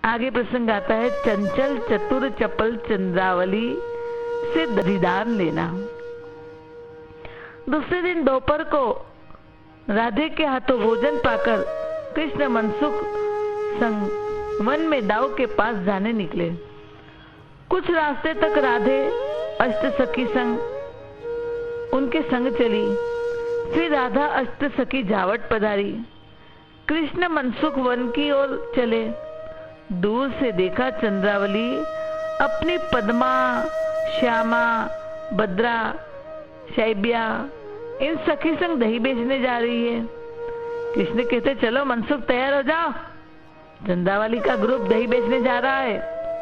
आगे प्रसंग आता है, चंचल चतुर चपल चंद्रावली से दधिदान लेना। दूसरे दिन दोपहर को राधे के हाथों भोजन पाकर कृष्ण मनसुख संग वन में दाऊ के पास जाने निकले। कुछ रास्ते तक राधे अष्ट सखी संग उनके संग चली। फिर राधा अष्ट सखी जावट पधारी। कृष्ण मनसुख वन की ओर चले। दूर से देखा चंद्रावली अपनी पद्मा, श्यामा, भद्रा, शैब्या इन सखी संग दही बेचने जा रही है। कृष्ण कहते चलो मनसुख तैयार हो जाओ, चंद्रावली का ग्रुप दही बेचने जा रहा है,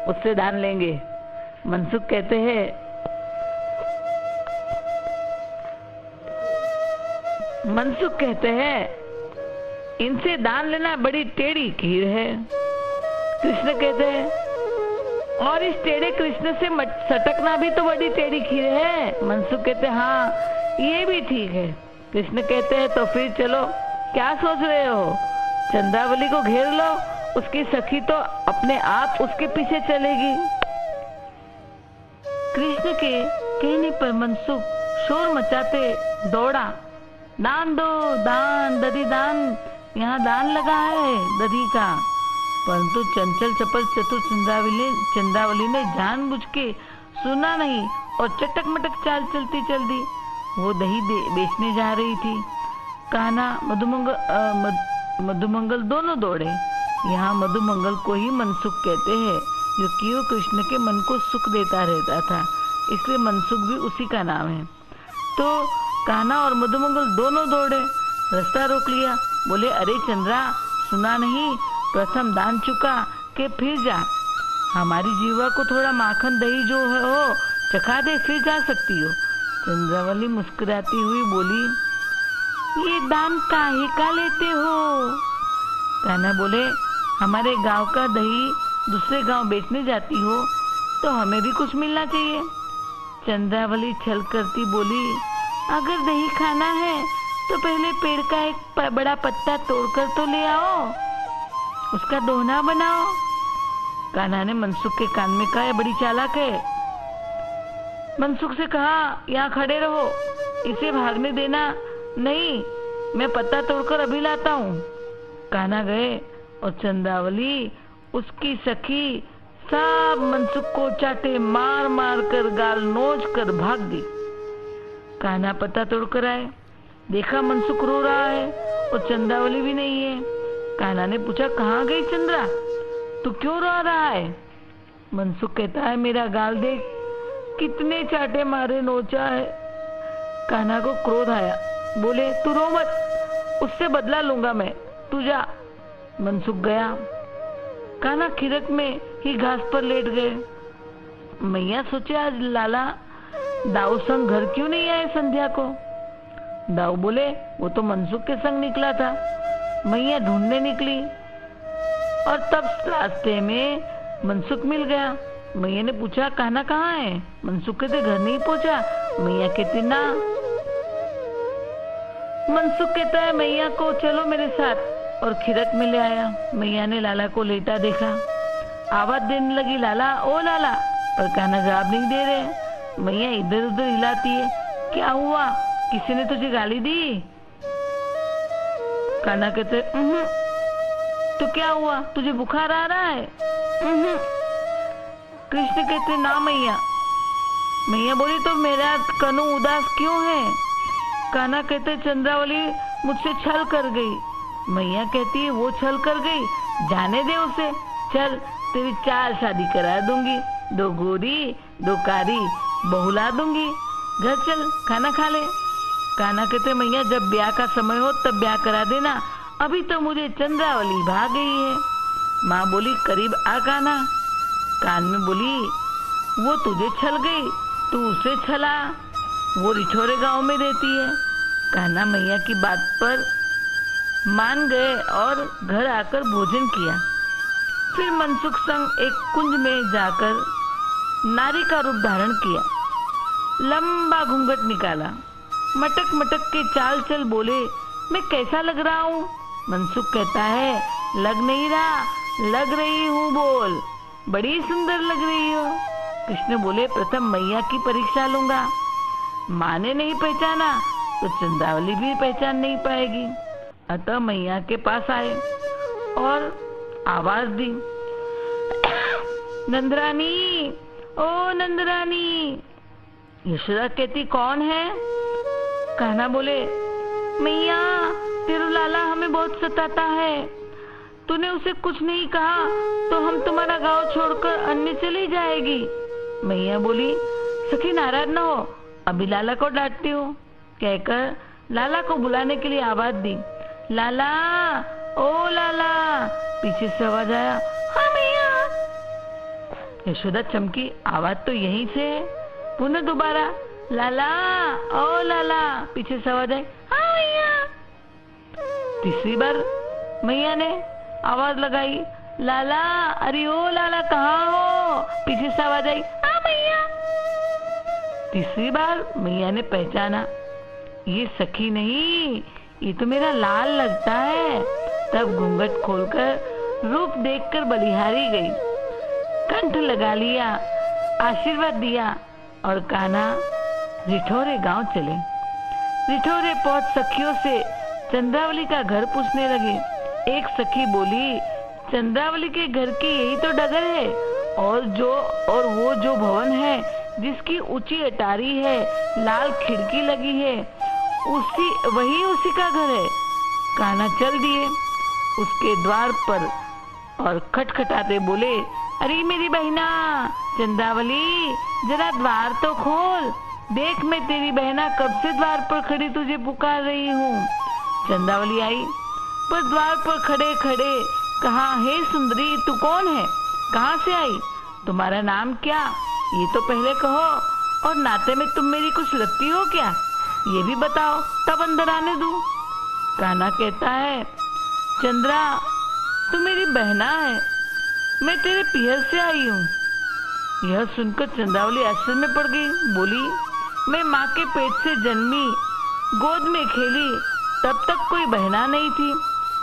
उससे दान लेंगे। मनसुख कहते हैं इनसे दान लेना बड़ी टेढ़ी खीर है। कृष्ण कहते हैं और इस टेढ़े कृष्ण से सटकना भी तो बड़ी टेढ़ी खीर है। मनसुख कहते हैं हाँ ये भी ठीक है। कृष्ण कहते हैं तो फिर चलो, क्या सोच रहे हो, चंद्रावली को घेर लो, उसकी सखी तो अपने आप उसके पीछे चलेगी। कृष्ण के कहने पर मनसुख शोर मचाते दौड़ा। दान दो, दान, दधी दान, यहाँ दान लगा है दधी का। परंतु चंचल चपल चतुर चंद्रावली ने जानबूझ के सुना नहीं और चटक मटक चाल चलती चल दी। वो दही बेचने जा रही थी। कान्हा मधुमंगल दोनों दौड़े। यहाँ मधुमंगल को ही मनसुख कहते हैं, क्योंकि वो कृष्ण के मन को सुख देता रहता था, इसलिए मनसुख भी उसी का नाम है। तो कान्हा और मधुमंगल दोनों दौड़े, रास्ता रोक लिया। बोले अरे चंद्रा, सुना नहीं, प्रथम दान चुका के फिर जा, हमारी जीवा को थोड़ा माखन दही जो है हो चखा दे, फिर जा सकती हो। चंद्रावली मुस्कुराती हुई बोली, ये दान काहे का लेते हो? कान्हा बोले, हमारे गांव का दही दूसरे गांव बेचने जाती हो तो हमें भी कुछ मिलना चाहिए। चंद्रावली छल करती बोली, अगर दही खाना है तो पहले पेड़ का एक बड़ा पत्ता तोड़कर तो ले आओ, उसका दोना बनाओ। कान्हा ने मनसुख के कान में कहा, बड़ी चालाक है। मनसुख से कहा, यहाँ खड़े रहो, इसे भागने देना नहीं, मैं पत्ता तोड़कर अभी लाता हूँ। कान्हा गए और चंद्रावली उसकी सखी सब मनसुख को चाटे मार मार कर गाल नोच कर भाग दी। कान्हा पत्ता तोड़कर आए, देखा मनसुख रो रहा है और चंद्रावली भी नहीं है। कान्हा ने पूछा, कहाँ गई चंद्रा, तू क्यों रो रहा है? मनसुख कहता है, मेरा गाल देख, कितने चाटे मारे नोचा है। कान्हा को क्रोध आया, बोले तू रो मत, उससे बदला लूंगा मैं, तू जा। मनसुख गया। कान्हा खिरक में ही घास पर लेट गए। मैया सोचे आज लाला दाऊ संग घर क्यों नहीं आए संध्या को। दाऊ बोले, वो तो मनसुख के संग निकला था। मैया ढूंढने निकली और तब रास्ते में मनसुख मिल गया। मैया ने पूछा, कान्हा कहाँ है? मनसुख कहते, घर नहीं पहुंचा। मैया कहती, ना। मनसुख कहता है मैया को, चलो मेरे साथ, और खिरक में ले आया। मैया ने लाला को लेटा देखा, आवाज देने लगी, लाला, ओ लाला, पर कान्हा जवाब नहीं दे रहे। मैया इधर उधर हिलाती है, क्या हुआ, किसी ने तुझे गाली दी? कान्हा कहते, तो क्या हुआ, तुझे बुखार आ रहा है? कृष्ण कहते, ना मैया। मैया बोली, तो मेरा कनु उदास क्यों है? कान्हा कहते, चंद्रावली मुझसे छल कर गई। मैया कहती है, वो छल कर गई, जाने दे उसे, चल तेरी 4 शादी करा दूंगी, 2 गोरी 2 कारी बहुला दूंगी, घर चल खाना खा ले। कान्हा कहते, मैया जब ब्याह का समय हो तब ब्याह करा देना, अभी तो मुझे चंद्रावली भाग गई है। माँ बोली, करीब आ कान्हा। कान में बोली, वो तुझे छल गई, तू उसे छला, वो रिठौरे गांव में रहती है। कान्हा मैया की बात पर मान गए और घर आकर भोजन किया। फिर मनसुख संग एक कुंज में जाकर नारी का रूप धारण किया, लंबा घूंघट निकाला, मटक मटक के चाल चल बोले, मैं कैसा लग रहा हूँ? मनसुख कहता है, लग नहीं रहा, लग रही हूँ बोल, बड़ी सुंदर लग रही हो। कृष्ण बोले प्रथम मैया की परीक्षा लूंगा, माँ ने नहीं पहचाना तो चंद्रावली भी पहचान नहीं पाएगी। अतः मैया के पास आए और आवाज दी, नंदरानी, ओ नंदरानी। यशोदा कहती कौन है? कान्हा बोले मैया, तेरा लाला हमें बहुत सताता है, तूने उसे कुछ नहीं कहा तो हम तुम्हारा गांव छोड़कर अन्य चली जाएगी। मैया बोली सखी नाराज न हो, अभी लाला को डांटती हूँ। कहकर लाला को बुलाने के लिए आवाज दी, लाला, ओ लाला। पीछे से आवाज आया, हाँ मैया। यशोदा चमकी, आवाज तो यहीं से है। पुनः दोबारा, लाला, ओ लाला। पीछे से आवाज आई, हाँ मैया। तीसरी बार मैया ने आवाज लगाई, लाला, अरे ओ लाला कहाँ हो? पीछे से आवाज आई, हाँ मैया। तीसरी बार मैया ने पहचाना, ये सखी नहीं, ये तो मेरा लाल लगता है। तब घूंघट खोलकर रूप देखकर बलिहारी गई, कंठ लगा लिया, आशीर्वाद दिया और कान्हा रिठौरे गांव चले। रिठौरे पहुंच सखियों से चंद्रावली का घर पूछने लगे। एक सखी बोली, चंद्रावली के घर की यही तो डगर है, और वो जो भवन है जिसकी ऊंची अटारी है, लाल खिड़की लगी है, वही उसी का घर है। कान्हा चल दिए उसके द्वार पर और खटखटाते बोले, अरे मेरी बहना चंद्रावली, जरा द्वार तो खोल, देख मैं तेरी बहना कब से द्वार पर खड़ी तुझे पुकार रही हूँ। चंद्रावली आई, पर द्वार पर खड़े खड़े कहा, हे सुंदरी, तू कौन है, कहाँ से आई, तुम्हारा नाम क्या, ये तो पहले कहो, और नाते में तुम मेरी कुछ लगती हो क्या, ये भी बताओ, तब अंदर आने दूं। कान्हा कहता है, चंद्रा, तू मेरी बहना है, मैं तेरे पियर से आई हूँ। यह सुनकर चंद्रावली आश्चर्य में पड़ गई, बोली, मैं माँ के पेट से जन्मी, गोद में खेली, तब तक कोई बहना नहीं थी,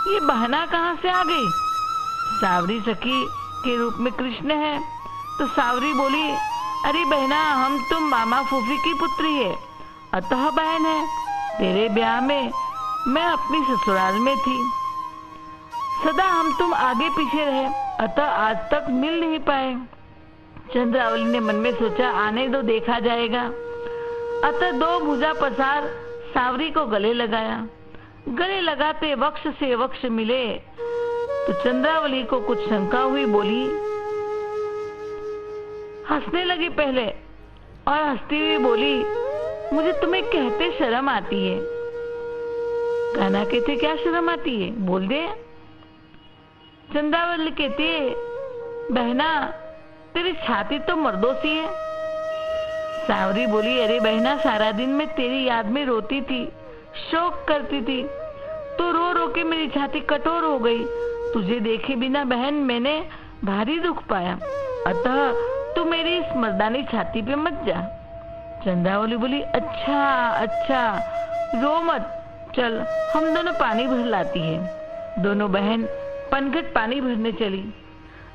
ये बहना कहाँ से आ गई? सावरी सखी के रूप में कृष्ण है। तो सावरी बोली, अरे बहना, हम तुम मामा फूफी की पुत्री है, अतः बहन है। तेरे ब्याह में मैं अपनी ससुराल में थी, सदा हम तुम आगे पीछे रहे, अतः आज तक मिल नहीं पाए। चंद्रावली ने मन में सोचा, आने दो, देखा जाएगा। अतः दो भुजा पसार सावरी को गले लगाया। गले लगाते वक्ष से वक्ष मिले तो चंद्रावली को कुछ शंका हुई, बोली, हंसने लगी पहले और हंसती हुई बोली, मुझे तुम्हें कहते शर्म आती है। कान्हा कहते, क्या शर्म आती है, बोल दे। चंद्रावली कहती है, बहना, तेरी छाती तो मर्दों सी है। सावरी बोली, अरे बहना, सारा दिन मैं तेरी याद में रोती थी, शोक करती थी, तो रो रो के मेरी छाती कठोर हो गई। तुझे देखे बिना बहन मैंने भारी दुख पाया, अतः तू मेरी इस मर्दानी छाती पे मत जा। चंद्रावली बोली, अच्छा अच्छा, रो मत, चल हम दोनों पानी भर लाती है। दोनों बहन पनघट पानी भरने चली,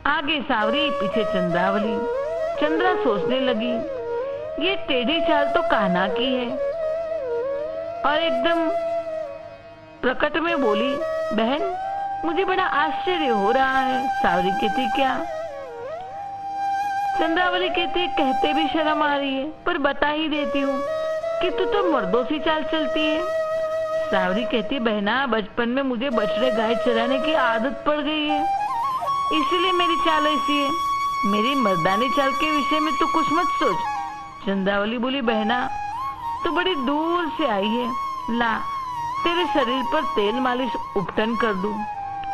आगे सावरी, पीछे चंद्रावली। चंद्रा सोचने लगी, ये टेढ़ी चाल तो कान्हा की है, और एकदम प्रकट में बोली, बहन मुझे बड़ा आश्चर्य हो रहा है। सावरी कहती, क्या? चंद्रावली कहती, कहते भी शर्म आ रही है, पर बता ही देती हूँ कि तू तो मर्दों सी चाल चलती है। सावरी कहती, बहना, बचपन में मुझे बछड़े गाय चराने की आदत पड़ गई है, इसीलिए मेरी चाल ऐसी है। मेरी मर्दानी चाल के विषय में तू कुछ मत सोच। चंद्रावली बोली, बहना तू बड़ी दूर से आई है, ला तेरे शरीर पर तेल मालिश उपटन कर दूं।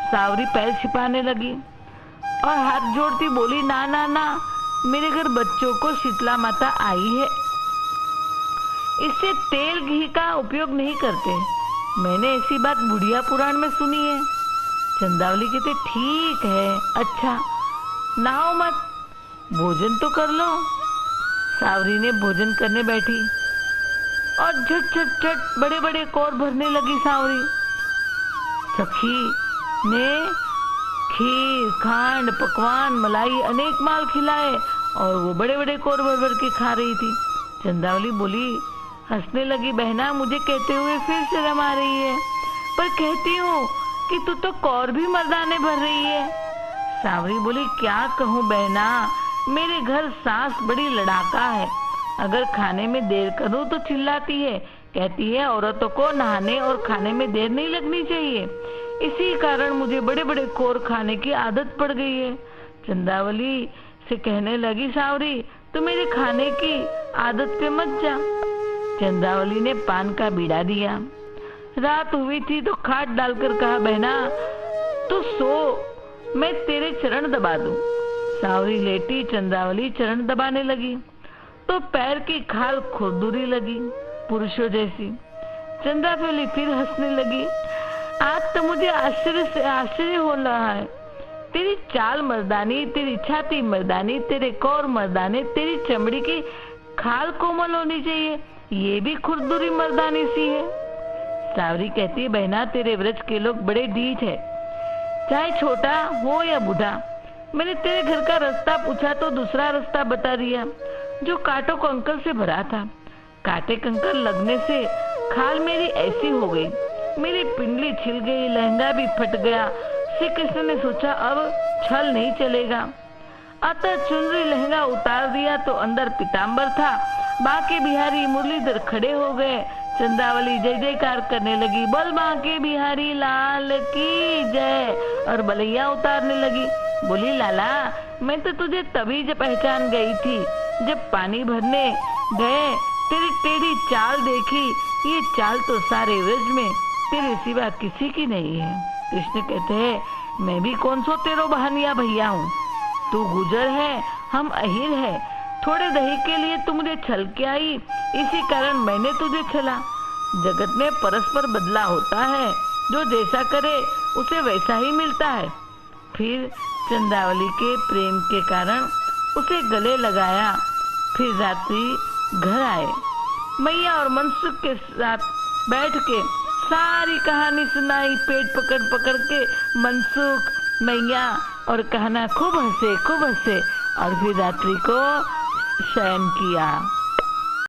सावरी पैर छिपाने लगी और हाथ जोड़ती बोली, ना ना ना, मेरे घर बच्चों को शीतला माता आई है, इससे तेल घी का उपयोग नहीं करते। मैंने ऐसी बात बुढ़िया पुराण में सुनी है। चंद्रावली कहते, ठीक है, अच्छा नहाओ मत, भोजन तो कर लो। सावरी ने भोजन करने बैठी और झट झट झट बड़े बड़े कौर भरने लगी। सावरी सखी ने खीर, खांड, पकवान, मलाई अनेक माल खिलाए और वो बड़े बड़े कोर भर भर के खा रही थी। चंद्रावली बोली, हंसने लगी, बहना मुझे कहते हुए फिर शर्म आ रही है, पर कहती हूँ कि तू तो कौर भी मर्दाने भर रही है। सांवरी बोली, क्या कहूँ बहना, मेरे घर सास बड़ी लड़ाका है। अगर खाने में देर करूँ तो चिल्लाती है, कहती है औरतों को नहाने और खाने में देर नहीं लगनी चाहिए। इसी कारण मुझे बड़े बड़े कोर खाने की आदत पड़ गई है। चंद्रावली से कहने लगी सांवरी, तू मेरे खाने की आदत पे मत जा। चंद्रावली ने पान का बीड़ा दिया। रात हुई थी तो खाट डालकर कहा, बहना तू सो, मैं तेरे चरण दबा दूं। सांवरी लेटी, चंद्रावली चरण दबाने लगी तो पैर की खाल खुरदुरी लगी, पुरुषों जैसी। चंद्रावली फिर हंसने लगी, आज तो मुझे आश्चर्य से आश्चर्य हो रहा है। तेरी चाल मर्दानी, तेरी छाती मर्दानी, तेरे कौर मर्दाने, तेरी चमड़ी की खाल कोमल होनी चाहिए, ये भी खुरदुरी मर्दानी सी है। सांवरी कहती है, बहना तेरे व्रज के लोग बड़े ढीठ है, चाहे छोटा हो या बूढ़ा। मैंने तेरे घर का रास्ता पूछा तो दूसरा रास्ता बता दिया, जो कांटों कंकर से भरा था। कांटे कंकर लगने से खाल मेरी ऐसी हो गई, मेरी पिंडली छिल गई, लहंगा भी फट गया। श्री कृष्ण ने सोचा अब छल नहीं चलेगा, अतः चुनरी लहंगा उतार दिया तो अंदर पीताम्बर था। बांके बिहारी मुरलीधर खड़े हो गए। चंद्रावली जय जयकार करने लगी, बोल बांके बिहारी लाल की जय, और बलैया उतारने लगी। बोली, लाला मैं तो तुझे तभी जब पहचान गई थी जब पानी भरने गए, तेरी टेढ़ी चाल देखी। ये चाल तो सारे व्रज में तेरे सिवा किसी की नहीं है। कृष्ण कहते हैं, मैं भी कौन सो तेरो बहनिया भैया हूँ, तू गुजर है, हम अहिर है। थोड़े दही के लिए तू मुझे छल के आई, इसी कारण मैंने तुझे छला। जगत में परस्पर बदला होता है, जो जैसा करे उसे वैसा ही मिलता है। फिर चंद्रावली के प्रेम के कारण उसे गले लगाया। फिर रात्रि घर आए, मैया और मनसुख के साथ बैठ के सारी कहानी सुनाई। पेट पकड़ पकड़ के मनसुख, मैया और कहना खूब हंसे और फिर रात्रि को शयन किया।